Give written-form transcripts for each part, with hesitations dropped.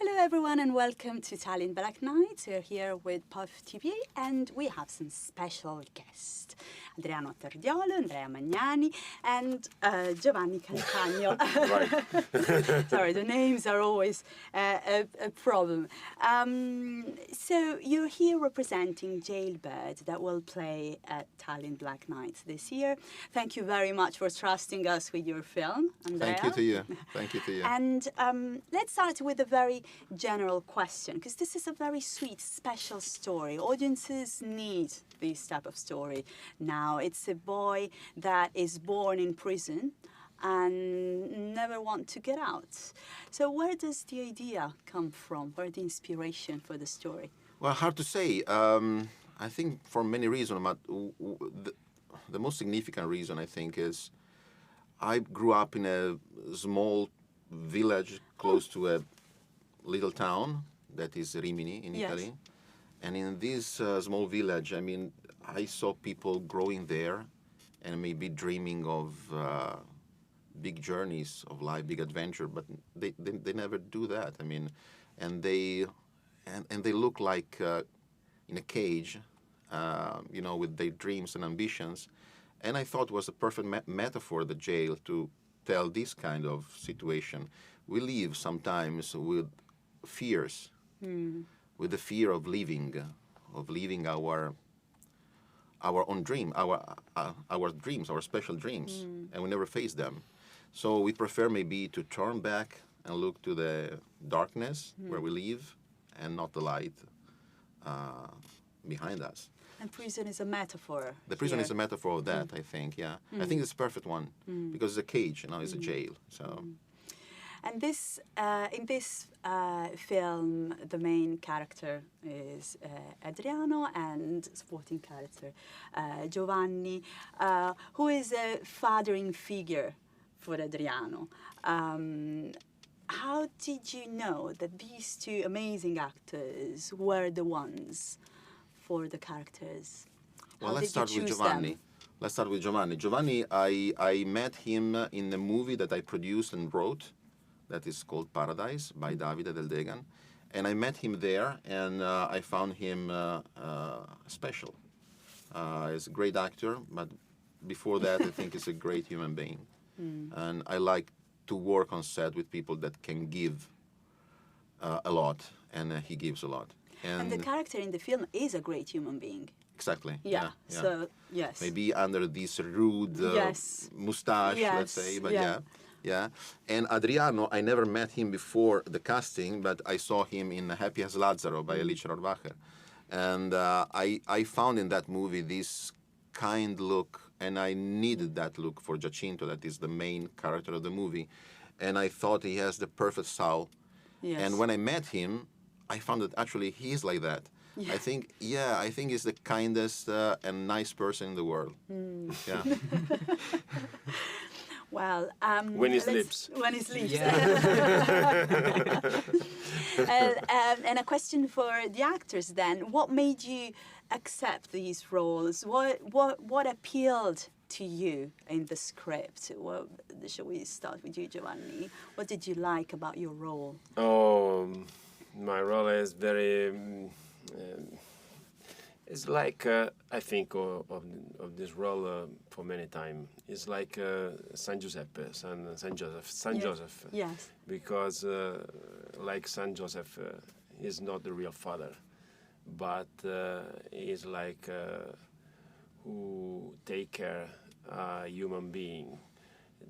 Hello everyone and welcome to Tallinn Black Nights. We're here with PÖFF TV and we have some special guests. Adriano Tardiolo, Andrea Magnani and Giovanni Calcagno. Right. Sorry, the names are always a problem. So you're here representing Jailbird that will play at Tallinn Black Nights this year. Thank you very much for trusting us with your film, Andrea. Thank you to you. Thank you to you. And let's start with a very general question, because this is a very sweet, special story. Audiences need this type of story now. It's a boy that is born in prison and never want to get out. So where does the idea come from? Where the inspiration for the story? Well, hard to say. I think for many reasons, but the most significant reason, I think, is I grew up in a small village close to a little town that is Rimini in Italy. And in this small village, I mean, I saw people growing there and maybe dreaming of big journeys of life, big adventure, but they never do that. I mean, and they look like in a cage, you know, with their dreams and ambitions. And I thought it was a perfect metaphor, the jail, to tell this kind of situation. We live sometimes with fears, with the fear of leaving our own dream, our dreams, our special dreams, and we never face them. So we prefer maybe to turn back and look to the darkness where we live, and not the light behind us. And prison is a metaphor. The prison is a metaphor of that, I think. Yeah, I think it's a perfect one because it's a cage, you know, it's a jail. So. And this, in this film, the main character is Adriano and supporting character Giovanni, who is a fathering figure for Adriano. How did you know that these two amazing actors were the ones for the characters? Well, let's start with Giovanni. Let's start with Giovanni. Giovanni, I met him in a movie that I produced and wrote that is called Paradise by Davide Del Degan. And I met him there and I found him special. He's a great actor, but before that, I think he's a great human being. And I like to work on set with people that can give a lot, and he gives a lot. And the character in the film is a great human being. Exactly. Yeah. So, yes. Maybe under this rude mustache, let's say, but yeah. And Adriano, I never met him before the casting, but I saw him in Happy as Lazzaro by Alice Rohrwacher. And I found in that movie this kind look, and I needed that look for Giacinto, that is the main character of the movie. And I thought he has the perfect soul. Yes. And when I met him, I found that actually he is like that. Yeah. I think he's the kindest and nice person in the world. Yeah. Well, when he sleeps. When he sleeps. Yeah. And a question for the actors then: what made you accept these roles? What appealed to you in the script? Well, shall we start with you, Giovanni? What did you like about your role? Oh, my role is very. It's like I think of this role for many time. It's like San Giuseppe, San Joseph. Yes. Because like San Joseph is not the real father, but is like who take care a human being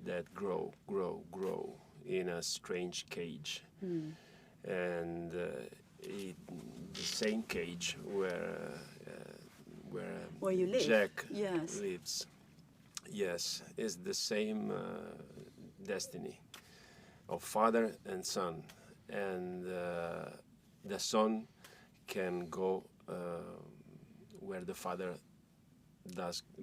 that grow in a strange cage, and the same cage where you live. Jack lives. Yes, is the same destiny of father and son, and the son can go where the father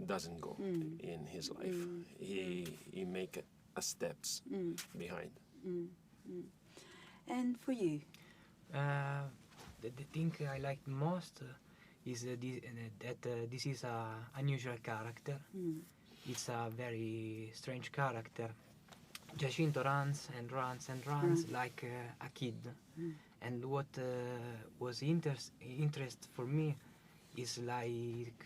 doesn't go in his life. He make a steps behind. And for you? The thing I liked most is that this is an unusual character. It's a very strange character. Giacinto runs and runs and runs like a kid. And what was interest for me is like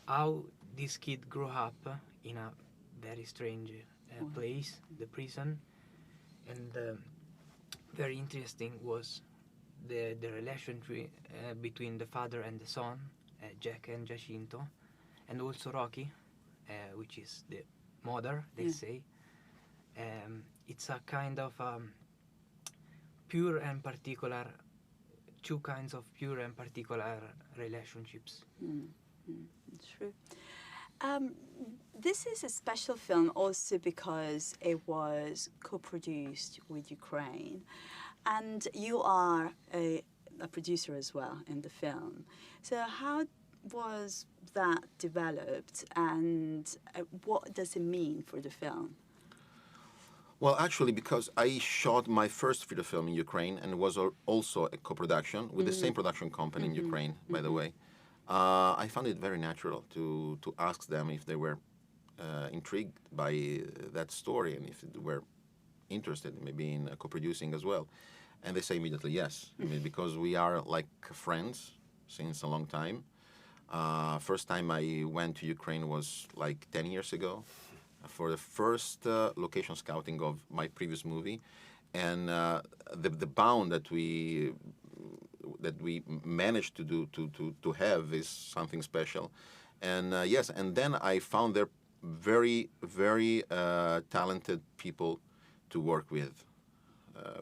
how this kid grew up in a very strange place, the prison, and very interesting was the relationship between the father and the son, Jack and Giacinto, and also Rocky, which is the mother, they say. It's a kind of pure and particular, two kinds of pure and particular relationships. True. This is a special film also because it was co-produced with Ukraine, and you are a producer as well in the film. So how was that developed, and what does it mean for the film? Well, actually, because I shot my first feature film in Ukraine, and it was also a co-production with the same production company in Ukraine, by the way, I found it very natural to ask them if they were intrigued by that story and if they were interested maybe in co-producing as well. And they say immediately yes. I mean, because we are like friends since a long time. First time I went to Ukraine was like 10 years ago for the first location scouting of my previous movie. And the bound that we managed to have is something special. And yes, and then I found there very, very talented people to work with.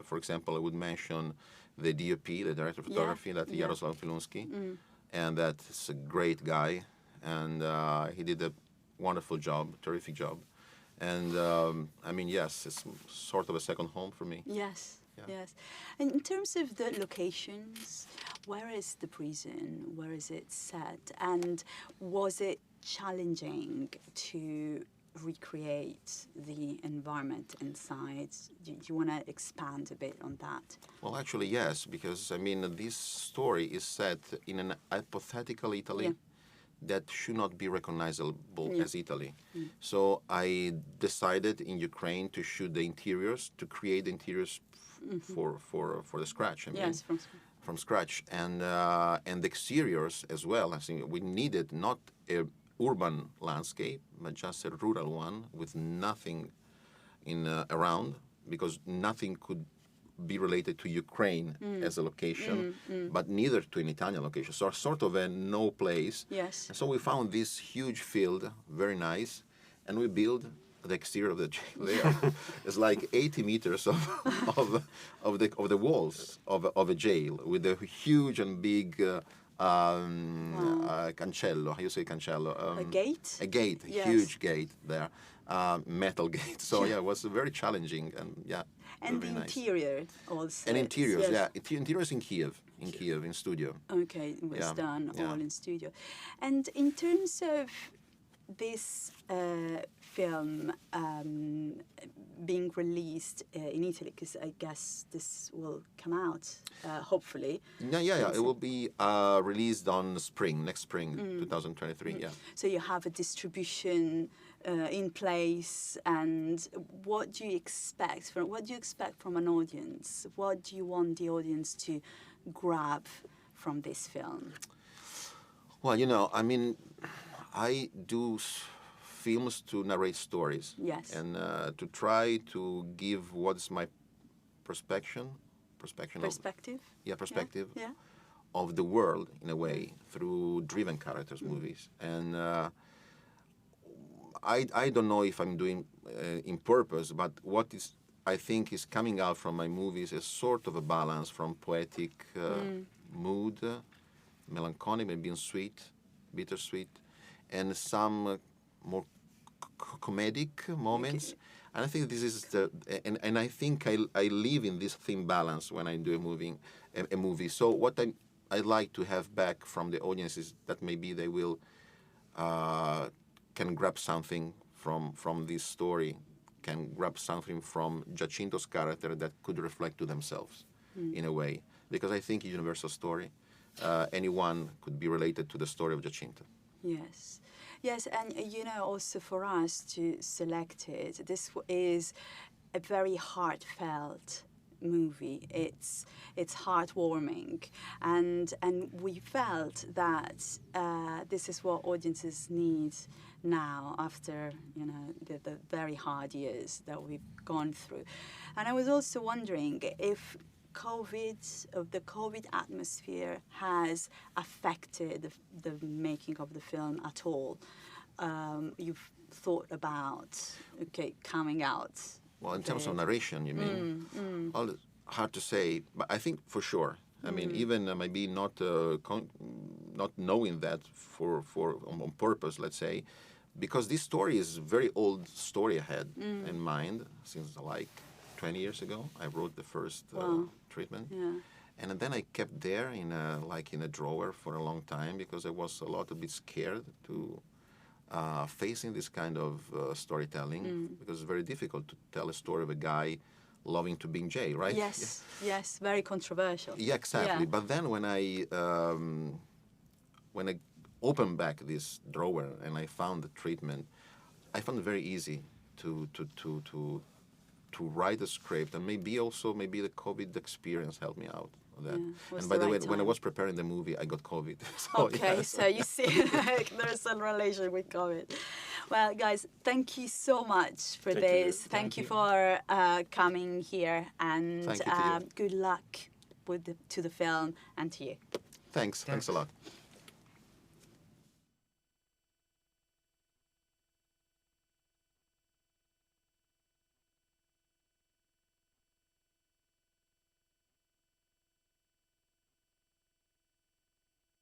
For example, I would mention the DOP, the director of photography, that Jaroslav Pilunsky, and that's a great guy, and he did a wonderful job, terrific job. And I mean, yes, it's sort of a second home for me. Yes. Yes. And in terms of the locations, where is the prison? Where is it set? And was it challenging to recreate the environment inside? Do you want to expand a bit on that? Well, actually, yes, because, I mean, this story is set in an hypothetical Italy that should not be recognizable as Italy. So I decided in Ukraine to shoot the interiors, to create the interiors for the scratch. I mean, Yes, from scratch, and the exteriors as well. I think we needed not a urban landscape, but just a rural one with nothing in around, because nothing could be related to Ukraine as a location, but neither to an Italian location. So sort of a no place. Yes. And so we found this huge field, very nice, and we built the exterior of the jail there. It's like 80 meters of the walls of a jail with a huge and big cancello. How you say cancello? A gate? A gate, a huge gate there, metal gate. So yeah, it was very challenging and And the very nice. interior also. And interiors, yes. interiors in Kiev, in studio. Okay, it was done yeah. all in studio. And in terms of this film being released in Italy, because I guess this will come out, hopefully. Yeah. It will be released on next spring, 2023, yeah. So you have a distribution in place, and what do you expect from an audience? What do you want the audience to grab from this film? Well, I mean, I do films to narrate stories. Yes. And to try to give what's my perspective. Yeah. Of the world, in a way, through driven characters movies. And I don't know if I'm doing in purpose, but what is I think is coming out from my movies is sort of a balance from poetic mood, melancholic, maybe sweet, bittersweet, and some more comedic moments. Okay. And I think this is and I think I live in this thin balance when I do a movie. So what I like to have back from the audience is that maybe they will can grab something from this story, can grab something from Giacinto's character that could reflect to themselves in a way. Because I think it's a universal story. Anyone could be related to the story of Giacinto. Yes. Yes, and also for us to select it, this is a very heartfelt movie. It's heartwarming, and we felt that this is what audiences need now after the very hard years that we've gone through. And I was also wondering if the COVID atmosphere has affected the making of the film at all. You've thought about coming out. Well, in terms of narration, you mean? Well, hard to say, but I think for sure. I mean, even maybe not knowing that on purpose, let's say, because this story is a very old story I had in mind since like 20 years ago. I wrote the first treatment, and then I kept there in a drawer for a long time because I was a bit scared to facing this kind of storytelling because it's very difficult to tell a story of a guy loving to be in jail, right? Yes, very controversial. Yeah, exactly. But then when I opened back this drawer and I found the treatment, I found it very easy to write a script, and maybe the COVID experience helped me out on that. And by the way, when I was preparing the movie, I got COVID. So you see, there's a relation with COVID. Well, guys, thank you so much for this. Thank you for coming here, and Thank you to you. good luck to the film and to you. Thanks a lot.